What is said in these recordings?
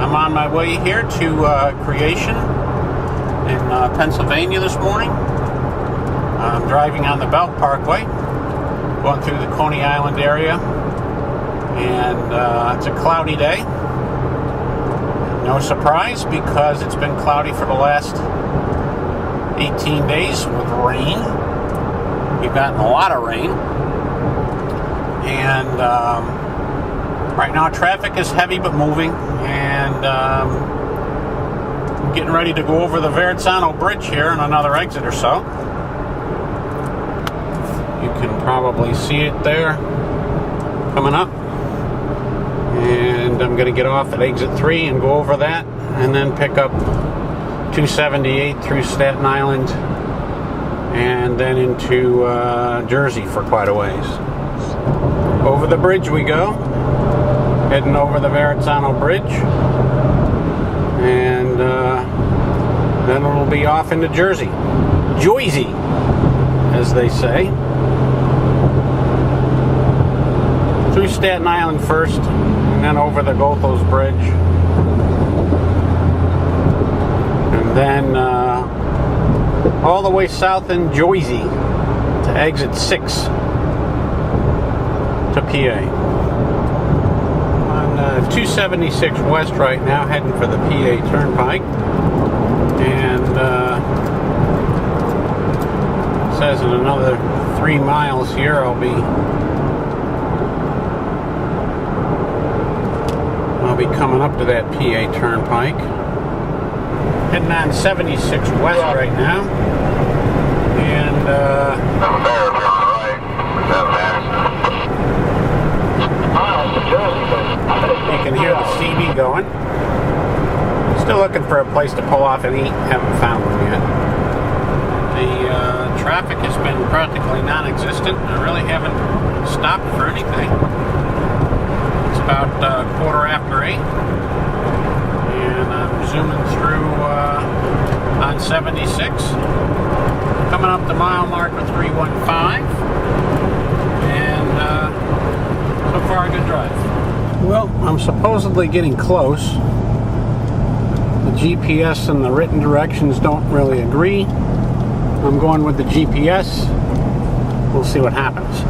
I'm on my way here to Creation in Pennsylvania this morning. I'm driving on the Belt Parkway, going through the Coney Island area, and it's a cloudy day. No surprise, because it's been cloudy for the last 18 days with rain. We've gotten a lot of rain, and right now traffic is heavy but moving, and I'm getting ready to go over the Verrazzano Bridge here in another exit or so. You can probably see it there coming up, and I'm going to get off at exit 3 and go over that, and then pick up 278 through Staten Island and then into Jersey for quite a ways. Over the bridge we go, heading over the Verrazzano Bridge, and then it'll be off into Jersey. Joyzy, as they say. Through Staten Island first, and then over the Goethals Bridge, and then all the way south in Joyzy to exit 6 to PA. On 276 West right now, heading for the PA Turnpike, and it says in another 3 miles here I'll be coming up to that PA Turnpike. Heading on 76 West right now, and you can hear the CB going. Still looking for a place to pull off and eat. Haven't found one yet. The traffic has been practically non-existent. I really haven't stopped for anything. It's about 8:15, and I'm zooming through on 76, coming up the mile marker 315, and so far a good drive. Well, I'm supposedly getting close. The GPS and the written directions don't really agree. I'm going with the GPS. We'll see what happens.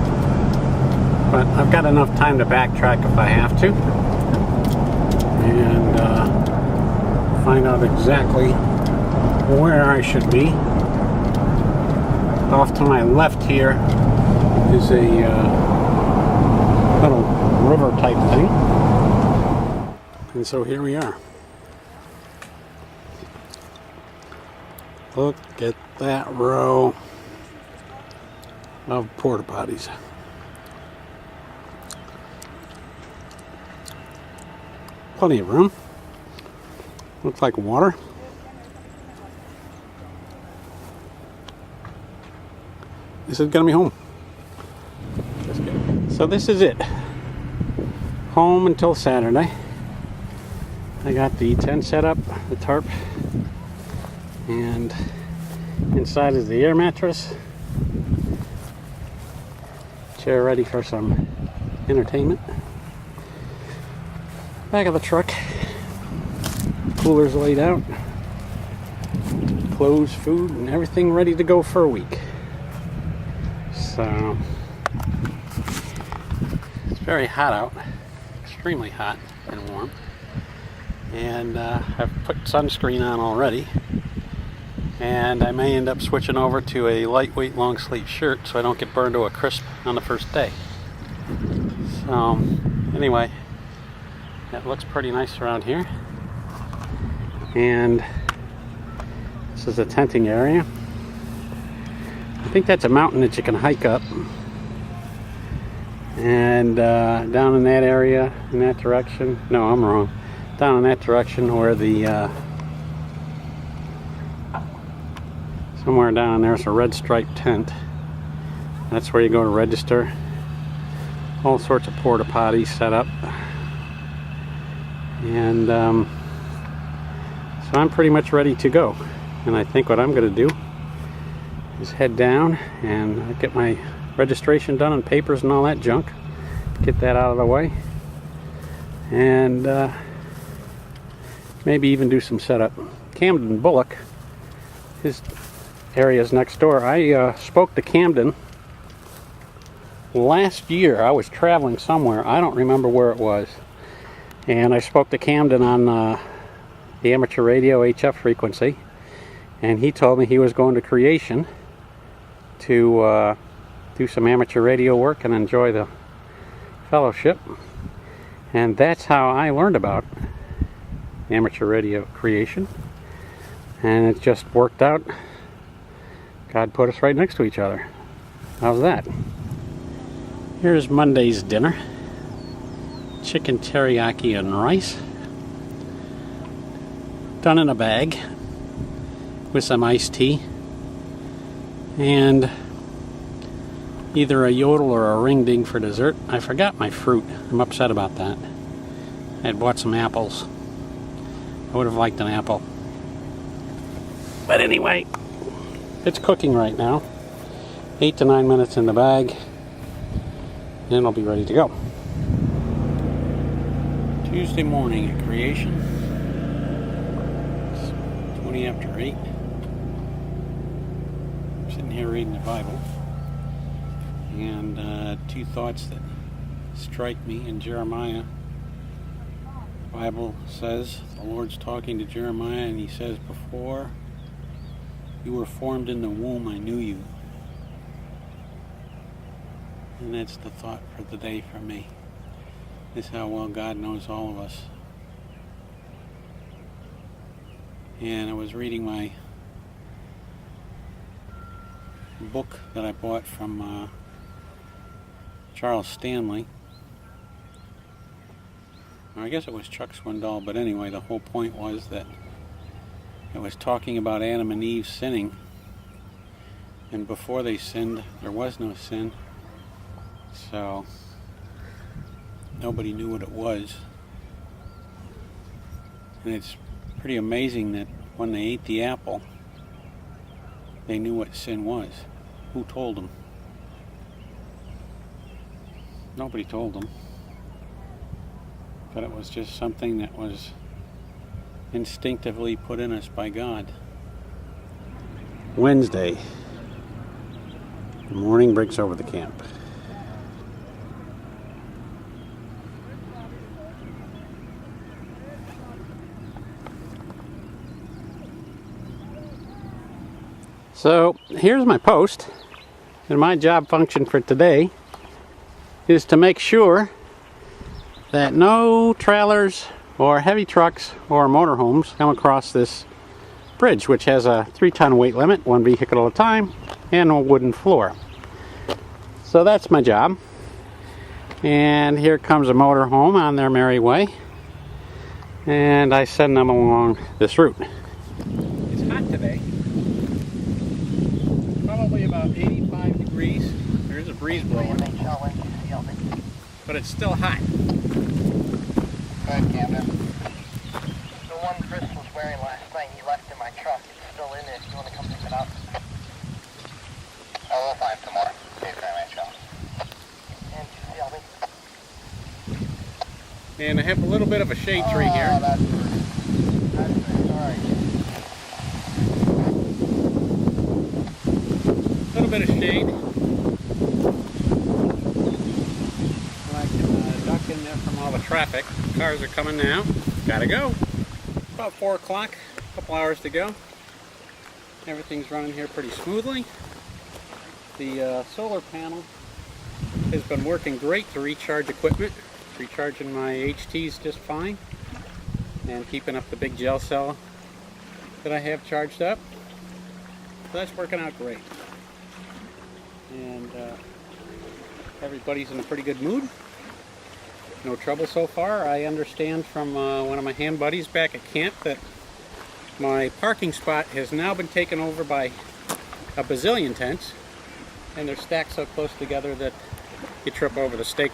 But I've got enough time to backtrack if I have to, and find out exactly where I should be. Off to my left here is a little river type thing, and so here we are. Look at that row of porta potties. Plenty of room. Looks like water. This is gonna be home. So this is it. Home until Saturday. I got the tent set up, the tarp, and inside is the air mattress. Chair ready for some entertainment. Back of the truck, cooler's laid out, clothes, food, and everything ready to go for a week. So it's very hot out, extremely hot and warm, and I've put sunscreen on already, and I may end up switching over to a lightweight long sleeve shirt so I don't get burned to a crisp on the first day. So anyway, it looks pretty nice around here, and this is the tenting area. I think that's a mountain that you can hike up, and down in that area, in that direction, no, I'm wrong, down in that direction where the somewhere down there's a red striped tent. That's where you go to register. All sorts of porta potties set up. And so I'm pretty much ready to go, and I think what I'm going to do is head down and get my registration done and papers and all that junk, get that out of the way, and maybe even do some setup. Camden Bullock, his area is next door. I spoke to Camden last year. I was traveling somewhere. I don't remember where it was. And I spoke to Camden on the amateur radio HF frequency. And he told me he was going to Creation to do some amateur radio work and enjoy the fellowship. And that's how I learned about amateur radio Creation. And it just worked out. God put us right next to each other. How's that? Here's Monday's dinner. Chicken teriyaki and rice. Done in a bag with some iced tea. And either a yodel or a ring ding for dessert. I forgot my fruit. I'm upset about that. I had bought some apples. I would have liked an apple. But anyway, it's cooking right now. 8 to 9 minutes in the bag. And it'll be ready to go. Tuesday morning at Creation. It's 20 after 8. I'm sitting here reading the Bible. And two thoughts that strike me in Jeremiah. The Bible says, the Lord's talking to Jeremiah, and he says, before you were formed in the womb, I knew you. And that's the thought for the day for me. Is how well God knows all of us. And I was reading my book that I bought from Charles Stanley. I guess it was Chuck Swindoll, but anyway, the whole point was that it was talking about Adam and Eve sinning. And before they sinned, there was no sin. So nobody knew what it was. And it's pretty amazing that when they ate the apple, they knew what sin was. Who told them? Nobody told them. But it was just something that was instinctively put in us by God. Wednesday. The morning breaks over the camp. So here's my post, and my job function for today is to make sure that no trailers or heavy trucks or motorhomes come across this bridge, which has a 3-ton weight limit, 1 vehicle at a time, and a wooden floor. So that's my job. And here comes a motorhome on their merry way, and I send them along this route. It's hot today. Probably about 85 degrees. There's a breeze blowing. But it's still hot. Go ahead, Camden. The one Chris was wearing last night, he left in my truck. It's still in it. You want to come pick it up? I will find some more. Okay, very much. And you see me? And I have a little bit of a shade tree here. Oh, that's good. That's good. All right. A little bit of shade. I can duck in there from all the traffic. Cars are coming now. Gotta go. About 4 o'clock. A couple hours to go. Everything's running here pretty smoothly. The solar panel has been working great to recharge equipment. Recharging my HTs just fine. And keeping up the big gel cell that I have charged up. So that's working out great. And everybody's in a pretty good mood. No trouble so far. I understand from one of my ham buddies back at camp that my parking spot has now been taken over by a bazillion tents, and they're stacked so close together that you trip over the stake